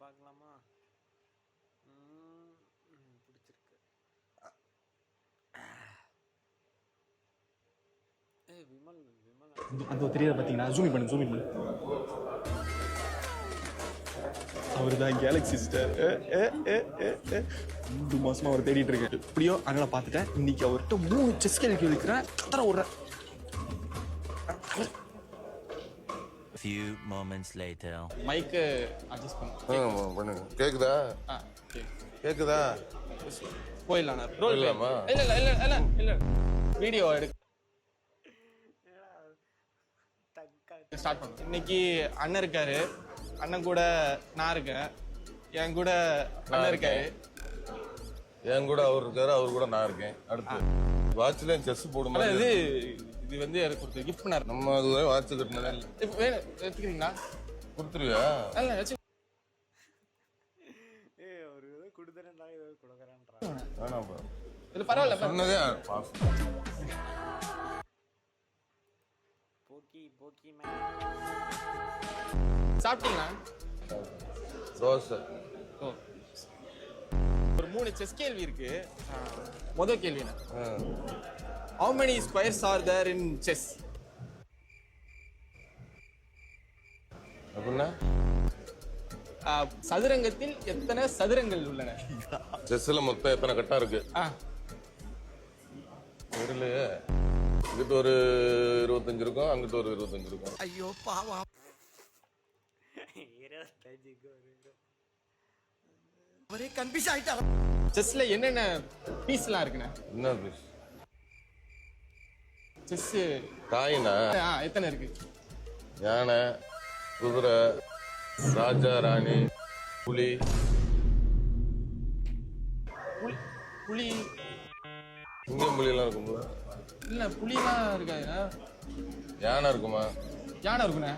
பார்க்கலாமா? பிடிச்சிருக்கு. விமல் அது தெரியாத பார்த்தீங்கன்னா ஜூமி பண்ணு அவர் தான் கேலக்ஸி சிஸ்டர். 2 மாசமா அவர் தேடிட்டு இருக்கேன். எப்படியோ அதனால பார்த்துட்டேன். இன்னைக்கு அவர்கிட்ட 3 செஸ் கேள்வி இருக்கிறேன். கத்தர விடுறேன். Few moments later. மைக்கு அட்ஜஸ்ட் பண்ணுங்க. கேக்குதா? கேக்குதா? போயிடலாம். போயிடலாமா? இல்ல வீடியோ எடுக்க ஸ்டார்ட் பண்ணுங்க. இன்னைக்கு அண்ணன் இருக்காரு. அண்ணன் கூட நான் இருக்கேன். என் கூட அண்ணன் இருக்காரு. என் கூட அவர் இருக்காரு. அவர் கூட நான் இருக்கேன். அடுத்து வாட்ச்ல செஸ் போடுமா? இது வந்து எனக்கு ஒரு கிஃப்ட் பண்ணாரு. நம்ம அதுவே வாட்ச் கட்டினதே இல்லை. வேணும் எடுத்துக்கிறீங்களா? கொடுத்துருவியா? இல்ல வச்சு ஒரு இது கொடுத்துறேன் கொடுக்குறேன்றான். வேணாம்ப்பா. இது பரவாயில்ல. சொன்னதே போக்கி சாப்பிட்டீங்களா? தோசை. ஒரு 3 செஸ் கேள்வி இருக்கு. முதல் கேள்வி என்ன? How many squares are there in chess? அப்படின்னா சதுரங்கத்தில் எத்தனை சதுரங்கள் உள்ளன? செஸ்ல மொத்தம் எத்தனை கட்டா இருக்கு? தெரியலையே. இங்கிட்ட ஒரு 25 இருக்கும், அங்கிட்ட ஒரு 25 இருக்கும். ஐயோ பாவம். 25 ஒரே கன்ஃபியூஸ் ஆயிட்டாரு. செஸ்ல என்னென்ன பீஸ்லாம் இருக்குண்ணே? என்ன பீஸ்? செஸ் காயினா? எத்தனை இருக்கு? யானை, குதிரை, ராஜா, ராணி, புலி. புலி சிங்கம் புலியெல்லாம் இருக்கும்ல? இல்ல புலிலாம் இருக்காதுண்ணா. யானை இருக்குமா? யானை இருக்குண்ணே.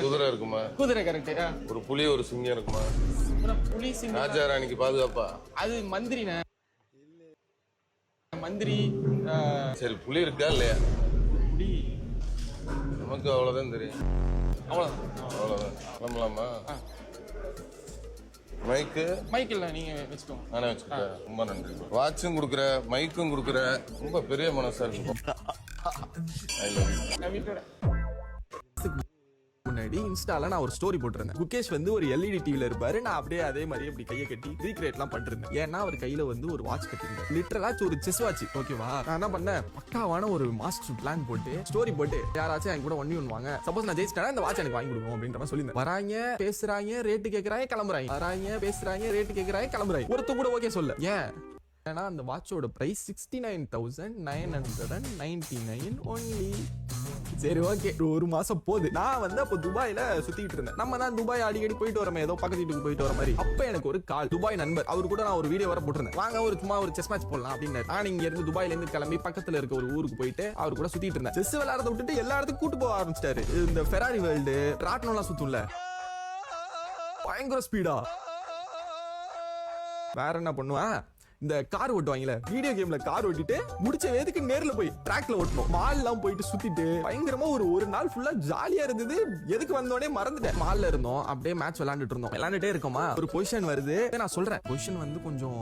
குதிரை இருக்குமா? குதிரை கரெக்ட். ஒரு புலி ஒரு சிங்கம் இருக்குமா? புலி சிங்கம். ராஜா ராணிக்கு பாதுகாப்பா? அது மந்திரிண்ணே. மந்திரி. சரி புலி இருக்கா இல்லையா? புலி நமக்கு அவ்வளவுதான் தெரியும். அவ்வளவுதான். கிளம்பலாமா? மைக்கு இல்ல நீங்க வச்சுக்கோங்க. நானே வச்சுக்கிட்டேன். ரொம்ப நன்றி. வாட்சும் கொடுக்குற, மைக்கும் கொடுக்குற, ரொம்ப பெரிய மனசா இருக்கு. I love you. நான் வீட்டோட முன்னாடி இன்ஸ்டால நான் ஒரு ஸ்டோரி போட்டிருந்தேன். குகேஷ் வந்து ஒரு எல்இடி டிவில இருப்பாரு. நான் அப்படியே அதே மாதிரி அப்படி கையை கட்டி ரீக்ரியேட்லாம் பண்ணிருந்தேன். ஏன்னா அவர் கையில வந்து ஒரு வாட்ச் கட்டிருந்தேன். லிட்டரலா ஒரு செஸ் வாட்ச். ஓகேவா? நான் என்ன பண்ணேன், பக்காவான ஒரு மாஸ்டர் பிளான் போட்டு ஸ்டோரி போட்டு யாராச்சும் என் கூட 1v1 வாங்க, சப்போஸ் நான் ஜெயிச்சிட்டா இந்த வாட்ச் எனக்கு வாங்கி கொடுக்கும் அப்படின்ற மாதிரி சொல்லியிருந்தேன். வராங்க, பேசுறாங்க, ரேட்டு கேட்கறாங்க, கிளம்புறாங்க. வராங்க, பேசுறாங்க, ரேட்டு கேட்கறாங்க, கிளம்புறாங்க. ஒருத்த கூட ஓகே சொல்ல. ஏன்? ஏன்னா அந்த வாட்சோட பிரைஸ் 69,999 ஒன்லி. சரி ஓகே, ஒரு மாசம் போகுது. நான் வந்து அப்போ துபாயில சுத்திட்டு இருந்தேன். நம்ம தான் துபாய் அடிக்கடி போயிட்டு வரமே, ஏதோ பக்கத்து வீட்டுக்கு போயிட்டு வர மாதிரி. அப்ப எனக்கு ஒரு கால், துபாய் நண்பர். அவரு கூட நான் ஒரு வீடியோ வர போட்டிருந்தேன். வாங்க ஒரு சும்மா ஒரு செஸ் மேட்ச் போடலாம் அப்படின்னு. நான் இங்க இருந்து துபாயில இருந்து கிளம்பி பக்கத்துல இருக்க ஒரு ஊருக்கு போயிட்டு அவர் கூட சுத்திட்டு இருந்தேன். செஸ் விளையாடுறத விட்டுட்டு எல்லா இடத்துக்கும் கூட்டு போக ஆரம்பிச்சிட்டாரு. இந்த ஃபெராரி வேர்ல்டு ராட்னம்லாம் சுத்தும்ல, பயங்கர ஸ்பீடா. வேற என்ன பண்ணுவேன், இந்த கார் ஓட்டுவாங்கல, வீடியோ கேம்ல கார் ஓட்டிட்டு முடிச்ச வேதுக்கு நேர்ல போய் ட்ராக்ல ஓட்டணும். மால் எல்லாம் போயிட்டு சுத்திட்டு பயங்கரமா ஒரு நாள் ஃபுல்லா ஜாலியா இருந்தது. எதுக்கு வந்தோடனே மறந்துட்டேன். மால்ல இருந்தோம், அப்படியே மேட்ச் விளையாண்டுட்டே இருக்கோமா, ஒரு பொசிஷன் வருது. நான் சொல்றேன் பொசிஷன் வந்து கொஞ்சம்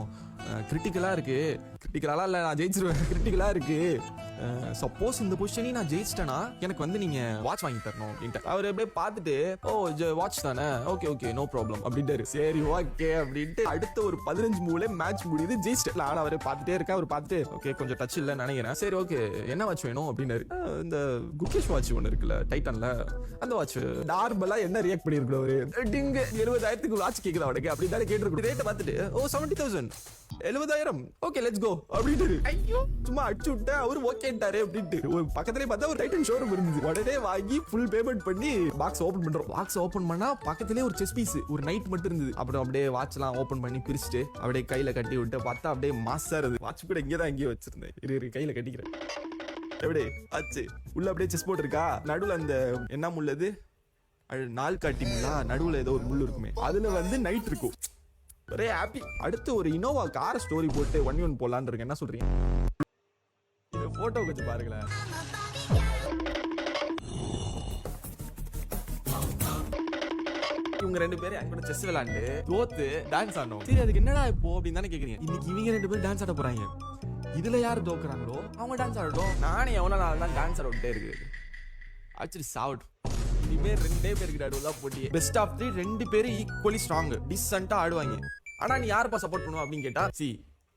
கிரிட்டிக்கலா இருக்கு. கிரிட்டிக்கலா இல்ல, நான் ஜெயிச்சிருவேன். கிரிட்டிக்கலா இருக்கு. சப்போஸ் இந்த பொசிஷனையும் நான் ஜெயிச்சிட்டேன்னா எனக்கு வந்து நீங்க வாட்ச் வாங்கி தரணும் அப்படின்ட்டு. அவர் அப்படியே பார்த்துட்டு, ஓ வாட்ச் தானே, ஓகே நோ ப்ராப்ளம் அப்படின்ட்டு. சரி ஓகே அப்படின்ட்டு அடுத்த ஒரு 15 மூல மேட்ச் முடியுது, ஜெயிச்சிட்டேன். நான் அவரை பார்த்துட்டே இருக்கேன். அவர் பார்த்துட்டு ஓகே கொஞ்சம் டச் இல்ல நினைக்கிறேன். சரி ஓகே என்ன வாட்ச் வேணும் அப்படின்னாரு. இந்த குகேஷ் வாட்ச் ஒன்று இருக்குல்ல டைட்டன்ல, அந்த வாட்ச். நார்மலா என்ன ரியாக்ட் பண்ணிருக்கணும் அவரு, 70,000 வாட்ச் கேக்குது அவனுக்கு அப்படி தானே கேட்டு ரேட்டை பார்த்துட்டு, ஓ 70,000 70,000 ஓகே லெட்ஸ் கோ அப்படின்ட்டு. ஐயோ சும்மா அடிச்சு விட்டேன். அவரு ஓகேட்டாரு அப்படின்ட்டு. பக்கத்துலயே பார்த்தா ஒரு டைட்டன் ஷோரூம் இருந்துச்சு. உடனே வாங்கி ஃபுல் பேமெண்ட் பண்ணி பாக்ஸ் ஓபன் பண்றோம். பாக்ஸ் ஓபன் பண்ணா பக்கத்துலயே ஒரு செஸ் பீஸ், ஒரு நைட் மட்டும் இருந்தது. அப்புறம் அப்படியே வாட்ச் எல்லாம் ஓபன் பண்ணி பிரிச்சுட்டு அப்படியே கையில கட்டி விட்டு பார்த்தா அப்படியே மாசா இருந்தது. வாட்ச் கூட இங்கேதான் இங்கேயே வச்சிருந்தேன். இரு கையில கட்டிக்கிறேன். எப்படி ஆச்சு? உள்ள அப்படியே செஸ் போர்ட் இருக்கா, நடுவுல அந்த என்ன முள்ளது, நாள் காட்டி முள்ளா, நடுவுல ஏதோ ஒரு முள் இருக்குமே, அதுல வந்து நைட் இருக்கும். ஒரே ஹாப்பி. அடுத்து ஒரு இனோவா கார் ஸ்டோரி போட்டு 1v1 போலான்னு இருக்கேன். என்ன சொல்றீங்க? இந்த போட்டோ கொஞ்சம் பாருங்களேன். இவங்க 2 பேரும் என் கூட செஸ் விளையாண்டு தோத்து டான்ஸ் ஆடணும். சரி அதுக்கு என்னடா இப்போ அப்படின்னு தானே கேக்குறீங்க. இன்னைக்கு இவங்க 2 பேரும் டான்ஸ் ஆட போறாங்க. இதுல யாரு தோக்குறாங்களோ அவங்க டான்ஸ் ஆடட்டும். நானே எவ்வளவு நாள் தான் டான்ஸ் ஆட விட்டே இருக்குது. ஆக்சுவலி சாவுட் இனிமே 2 பேருக்கு நடுவுல போட்டி. பெஸ்ட் ஆஃப் 3 2 பேரும் ஈக்குவலி ஸ்ட்ராங் டிசென்ட்டா ஆடுவாங்க. ஆனா நீ யாருப்பா சப்போர்ட் பண்ணுவ அப்படின்னு கேட்டா, சி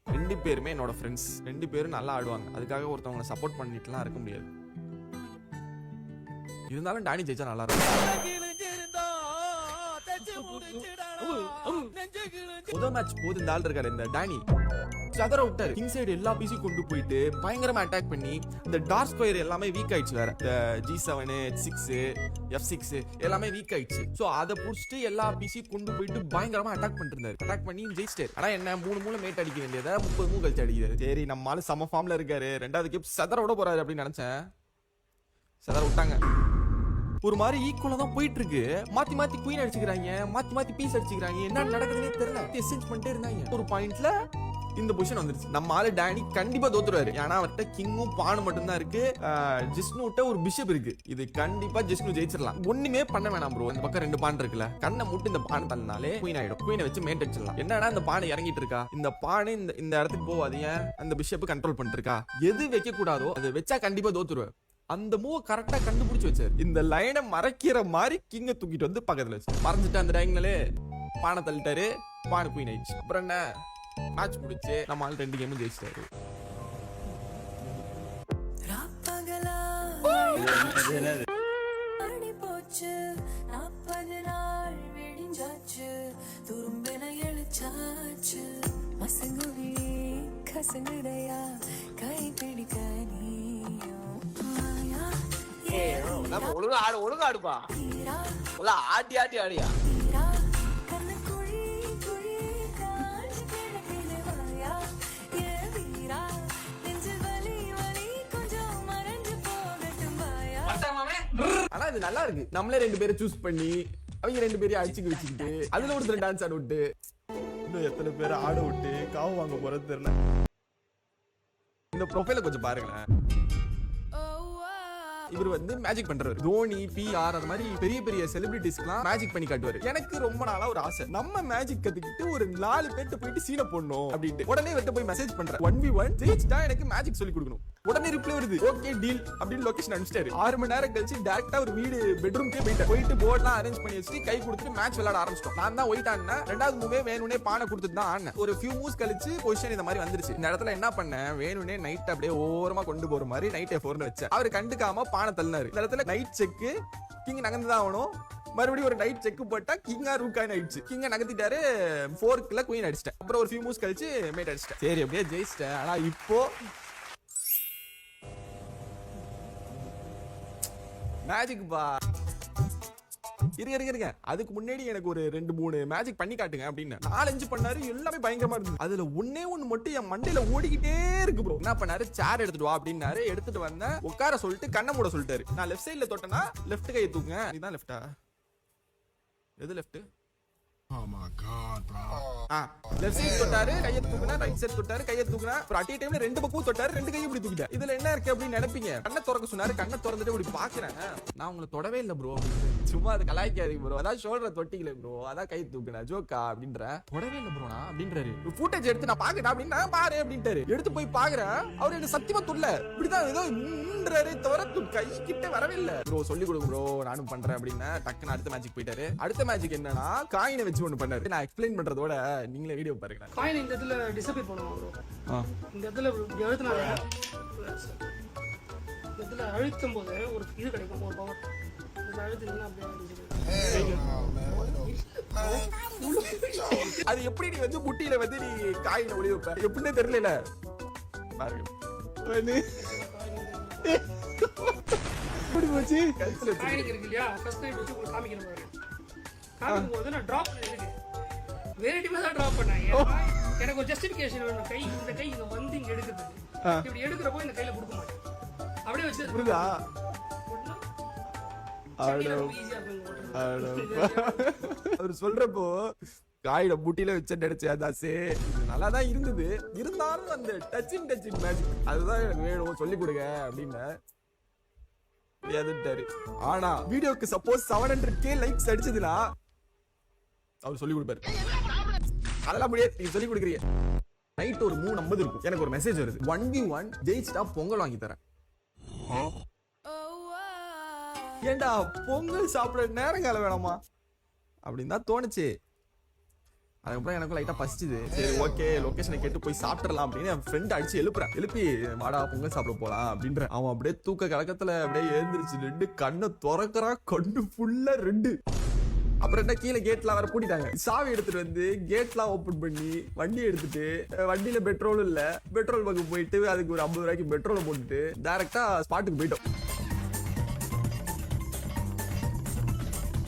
2 பேருமே என்னோட ஃப்ரெண்ட்ஸ். 2 பேரும் நல்லா ஆடுவாங்க. அதுக்காக ஒருத்தவங்களை சப்போர்ட் பண்ணிட்டுலாம் இருக்க முடியாது. இருந்தாலும் டானி ஜெயிச்சா நல்லா இருக்கும். முதல் மேட்ச் போது இந்த ஆள் இருக்காரு இந்த டானி சதற விட்டாரு. கிங் சைடு எல்லா பீஸையும் கொண்டு போயிட்டு பயங்கரமா அட்டாக் பண்ணி இந்த டார்க் ஸ்கொயர் எல்லாமே வீக் ஆயிடுச்சு. வேற இந்த G7 H6 F6 எல்லாமே வீக் ஆயிடுச்சு. சோ அதை புடிச்சிட்டு எல்லா பீஸையும் கொண்டு போயிட்டு பயங்கரமா அட்டாக் பண்ணிட்டு இருந்தாரு. அட்டாக் பண்ணி ஜெயிச்சிட்டாரு. ஆனா என்ன 3 மூளை மேட் அடிக்க வேண்டியதை 30 மூணு கழிச்சு அடிக்கிறாரு. சரி நம்ம ஆளு சம ஃபார்ம்ல இருக்காரு, 2வது கேப் சதற விட போறாரு அப்படின்னு நினைச்சேன். சதற விட்டாங்க. ஒரு மாதிரி ஈக்குவலா தான் போயிட்டு இருக்கு. மாத்தி மாத்தி குயின் அடிச்சுக்கிறாங்க, மாத்தி மாத்தி பீஸ் அடிச்சுக்கிறாங்க. என்ன நடக்குதுன்னே தெரியல. எக்ஸ்சேஞ்ச் பண்ணிட்டே இருந்தாங்க. ஒரு பாயிண்ட்ல இந்த பொசிஷன் வந்துருச்சு. நம்ம ஆளு டானி கண்டிப்பா தோத்துருவாரு. ஏன்னா அவர்கிட்ட கிங்கும் பானும் மட்டும் தான் இருக்கு. ஜிஷ்ணுட்ட ஒரு பிஷப் இருக்கு. இது கண்டிப்பா ஜிஷ்ணு ஜெயிச்சிடலாம். ஒண்ணுமே பண்ண வேணாம் ப்ரோ. இந்த பக்கம் 2 பான் இருக்குல்ல, கண்ணை முட்டு இந்த பானை தள்ளினாலே குயின் ஆயிடும். குயினை வச்சு மேட் அடிச்சிடலாம். என்னன்னா இந்த பானை இறங்கிட்டு இருக்கா, இந்த பானை இந்த இடத்துக்கு போவாது. ஏன் அந்த பிஷப் கண்ட்ரோல் பண்ணிட்டு இருக்கா. எது வைக்க கூடாதோ அது வச்சா கண்டிப்பா தோத்துருவாரு. அந்த மூவ் கரெக்டா கண்டுபிடிச்சு வச்சாரு. இந்த லைனை மறைக்கிற மாதிரி கிங்க தூக்கிட்டு வந்து பக்கத்துல வச்சு மறைஞ்சிட்டு அந்த டைங்லயே பானை தள்ளிட்டாரு. பானை குயின் ஆயிடுச்சு. அப்புறம் என்ன மேட்ச் முடிச்சு நம்ம ஆள் 2 கேமும் ஜெயிச்சிட்டாரு. ஒழுங்கா ஆடுப்பா. ஆட்டி ஆட்டி ஆடியா. ஆனா இது நல்லா இருக்கு. நம்மளே 2 பேரை சூஸ் பண்ணி அவங்க 2 பேரையும் அடிச்சுக்க வச்சுக்கிட்டு அதுல ஒருத்தர் டான்ஸ் ஆட விட்டு இன்னும் எத்தனை பேரை ஆட விட்டு காவு வாங்க போறது தெரியல. இந்த ப்ரொஃபைல கொஞ்சம் பாருங்களேன். இவர் வந்து மேஜிக் பண்றாரு. தோனி PR அந்த மாதிரி பெரிய பெரிய செலிபிரிட்டிஸ்க்குலாம் மேஜிக் பண்ணி காட்டுவாரு. எனக்கு ரொம்ப நாளா ஒரு ஆசை, நம்ம மேஜிக் கத்துக்கிட்டு ஒரு 4 பேர்ட்ட போயிட்டு சீனை போடணும் அப்படின்ட்டு. உடனே வெட்ட போய் மெசேஜ் பண்றேன். 1v1 ஜெயிச்சிட்டா எனக்கு மேஜிக் சொல்லி கொடுக்கணும். உடனே ரிப்ளை வருது, ஓகே டீல் அப்படின்னு லொகேஷன் அனுப்பிச்சிட்டாரு. 6 மணி நேரம் கழிச்சு டைரக்டா ஒரு வீடு பெட்ரூம்க்கே போயிட்டு போர்ட்லாம் அரேஞ்ச் பண்ணி வச்சுட்டு கை கொடுத்துட்டு மேட்ச் விளையாட ஆரம்பிச்சிட்டோம். நான் தான் ஒயிட் ஆடினேன். 2வது மூவே வேணுனே பானை கொடுத்துட்டு தான் ஆடினேன். ஒரு ஃபியூ மூவ்ஸ் கழிச்சு பொசிஷன் இந்த மாதிரி வந்துருச்சு. இந்த இடத்துல என்ன பண்ணேன், வேணுனே நைட் அப்படியே ஓரமா கொண்டு போற மாதிரி நைட் F4 வச்சேன். அவர் கண்டுக்காம பானை தள்ளினாரு. இந்த இடத்துல நைட் செக் கிங் நகர்ந்துதான் ஆகணும். மறுபடியும் ஒரு நைட் செக் போட்டா கிங்கா ரூக்காயின் ஆயிடுச்சு. கிங்க நகர்த்திட்டாரு. 4க்குள்ள குயின் அடிச்சிட்டேன். அப்புறம் ஒரு ஃபியூ மூவ்ஸ் கழிச்சு மேட் அடிச்சிட்டேன். சரி அப்படியே ஜெயிச்சிட்டேன். ஆனா இப்போ மேஜிக் பா இருங்க அதுக்கு முன்னாடி எனக்கு ஒரு 2-3 மேஜிக் பண்ணி காட்டுங்க அப்படின்னு 4-5 பண்ணாரு. எல்லாமே பயங்கரமா இருந்துச்சு. அதுல ஒண்ணே ஒண்ணு மட்டும் என் மண்டையில ஓடிக்கிட்டே இருக்கு ப்ரோ. என்ன பண்ணாரு, சேர் எடுத்துட்டு வா அப்படின்னாரு. எடுத்துட்டு வந்தேன். உட்கார சொல்லிட்டு கண்ணை மூட சொல்லிட்டாரு. நான் லெஃப்ட் சைடுல தொட்டனா லெஃப்ட் கையை தூக்குங்க. இதுதான் லெஃப்டா? எது left? Oh my god, bro. Left side தொட்டாரு, கையை தூக்குனா. ரைட் சைடு தொட்டாரு, கையை தூக்குனா. அப்புறம் அட் டைம்ல 2 பக்கமும் தொட்டாரு, 2 கையும் இப்படி தூக்கிட்டேன். இதுல என்ன இருக்கு அப்படின்னு நினைப்பீங்க. கண்ணை திறக்க சொன்னாரு. கண்ணை திறந்துட்டு இப்படி பாக்குறேன். நான் உங்களை தொடவே இல்லை ப்ரோ. சும்மா அது கலாய்க்காதீங்க ப்ரோ. அதான் ஷோல்டர் தொட்டிக்கல ப்ரோ, அதான் கை தூக்குனா ஜோக்கா அப்படின்ற. தொடவே இல்லை ப்ரோனா அப்படின்றாரு. ஃபுட்டேஜ் எடுத்து நான் பாக்குறேன் அப்படின்னா பாரு அப்படின்ட்டாரு. எடுத்து போய் பாக்குறேன். அவர் என்ன சத்தியமா தொல்ல இப்படிதான் ஏதோ தவிர கை கிட்ட வரவே இல்லை ப்ரோ. சொல்லி கொடுங்க ப்ரோ, நானும் பண்றேன் அப்படின்னா டக்குன்னு அடுத்த மேட்சிக் போயிட்டாரு. அடுத்த மேட்சிக் என்னன்னா காயினை வச்சு ஒண்ணு பண்ணாரு. நான் எக்ஸ்பிளைன் பண்றதோட நீங்களே வீடியோ பாருங்க. காயின் இந்த இடத்துல டிசப்பியர் பண்ணுவாங்க ப்ரோ. இந்த இடத்துல எழுத்துனால இந்த இடத்துல அழுத்தும் போது ஒரு இது கிடைக்கும், ஒரு பவர். இந்த அழுத்துனா அப்படியே அது எப்படி நீ வந்து முட்டியில வந்து நீ காயினை ஒளி வைப்ப எப்படின்னு தெரியல. பாருங்க காயின் இருக்கு இல்லையா, ஃபர்ஸ்ட் டைம் வச்சு உங்களுக்கு காமிக்கிறேன் பாருங்க. காமிக்கும் போது நான் டிராப் பண்ணிருக்கேன். வேடிமா தான் டிராப் பண்ணேன். எனக்கு ஒரு ஜஸ்டிஃபிகேஷன் வேணும். கை இந்த கை இங்க வந்து இங்க எடுக்குது. இப்படி எடுக்கிறப்போ இந்த கையில கொடுக்க மாட்டேன். அப்படியே வச்சு புரியுதா? அவர் சொல்றப்போ காயிட முட்டியில வச்ச நினைச்சேன். அதாசே நல்லா தான் இருந்தது. இருந்தாலும் அந்த டச்சிங் மேஜிக் அதுதான் எனக்கு வேணும், சொல்லி கொடுங்க அப்படின்னு எதுட்டாரு. ஆனா வீடியோக்கு சப்போஸ் 700k லைக்ஸ் அடிச்சதுன்னா அவர் சொல்லி கொடுப்பாரு. அதெல்லாம் முடியாது, நீங்க சொல்லி கொடுக்குறீங்க. நைட் ஒரு 3:50 இருக்கும், எனக்கு ஒரு மெசேஜ் வருது, 1v1 ஜெயிச்சிட்டா பொங்கல் வாங்கி தரேன். ஏண்டா பொங்கல் சாப்பிட நேரங்கால வேணாமா அப்படின்னு தான் தோணுச்சு. அதுக்கப்புறம் எனக்கும் லைட்டா பசிச்சுது. சரி ஓகே, லொகேஷனை கேட்டு போய் சாப்பிடலாம் அப்படின்னு என் ஃப்ரெண்ட் அடிச்சு எழுப்பி வாடா பொங்கல் சாப்பிட போலாம் அப்படின்ற. அவன் அப்படியே தூக்க கலக்கத்துல அப்படியே எழுந்திருச்சு, 2 கண்ணை திறக்கிறான், கண்ணு ஃபுல்லா 2. அப்புறம் என்ன கீழே கேட்லாம் வேற பூட்டிட்டாங்க. சாவி எடுத்துட்டு வந்து கேட்லாம் ஓபன் பண்ணி வண்டி எடுத்துட்டு, வண்டியில பெட்ரோல் இல்ல, பெட்ரோல் பங்கு போயிட்டு அதுக்கு ஒரு 50 ரூபாய்க்கு பெட்ரோலை போட்டுட்டு டைரக்டா ஸ்பாட்டுக்கு போயிட்டோம்.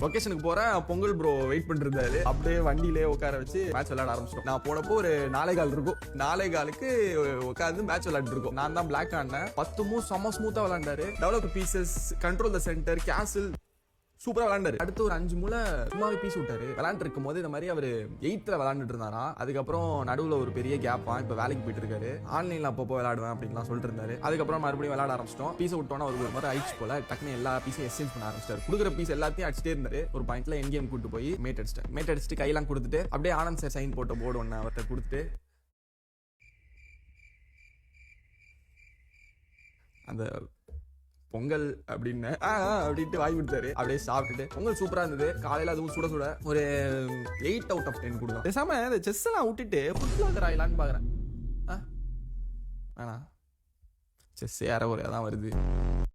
லொகேஷனுக்கு போறேன், பொங்கல் ப்ரோ வெயிட் பண்ணிட்டு இருந்தாரு. அப்படியே வண்டியிலே உட்கார வச்சு மேட்ச் விளையாட ஆரம்பிச்சிட்டோம். நான் போனப்போ ஒரு 4:15 இருக்கும். 4:15க்கு உட்காந்து மேட்ச் விளையாட்டு இருக்கோம். நான் தான் பிளாக் ஆனேன். 10 மூவ் செம்ம ஸ்மூத்தா விளையாண்டாரு. Develop pieces, control the centre, castle சூப்பரா விளையாண்டாரு. அடுத்து ஒரு 5 மூல சும்மாவே பீஸ் விட்டாரு. விளையாண்டு இருக்கும் போது இந்த மாதிரி அவரு 8th விளையாண்டுட்டு இருந்தாரா. அதுக்கப்புறம் நடுவுல ஒரு பெரிய கேப்பா, இப்ப வேலைக்கு போயிட்டு இருக்காரு. ஆன்லைன்ல அப்பப்போ விளையாடுவேன் அப்படின்லாம் சொல்லிட்டு இருந்தாரு. அதுக்கப்புறம் மறுபடியும் விளையாட ஆரம்பிச்சிட்டோம். பீஸ் விட்டோன்னா ஒரு மாதிரி ஆயிடுச்சு போல. டக்குனு எல்லா பீஸையும் எக்ஸ்சேஞ்ச் பண்ண ஆரம்பிச்சிட்டாரு. கொடுக்குற பீஸ் எல்லாத்தையும் அடிச்சிட்டே இருந்தாரு. ஒரு பாயிண்ட்ல என் கேம் கூட்டு போய் மேட் அடிச்சுட்டு கையெல்லாம் கொடுத்துட்டு அப்படியே ஆனந்த் சார் சைன் போட்ட போர்டு ஒன்று அவர்கிட்ட கொடுத்துட்டு அந்த பொங்கல் அப்படின்னு அப்படின்ட்டு வாங்கி கொடுத்தாரு. அப்படியே சாப்பிட்டுட்டு பொங்கல் சூப்பரா இருந்தது. காலையில அதுவும் சுட சுட ஒரு 8 out of 10 கொடுக்கும். பேசாம இந்த செஸ் எல்லாம் விட்டுட்டு ஃபுட் பிளாகர் ஆயிலான்னு பாக்குறேன். ஆனா செஸ் ஏற ஒரே தான் வருது.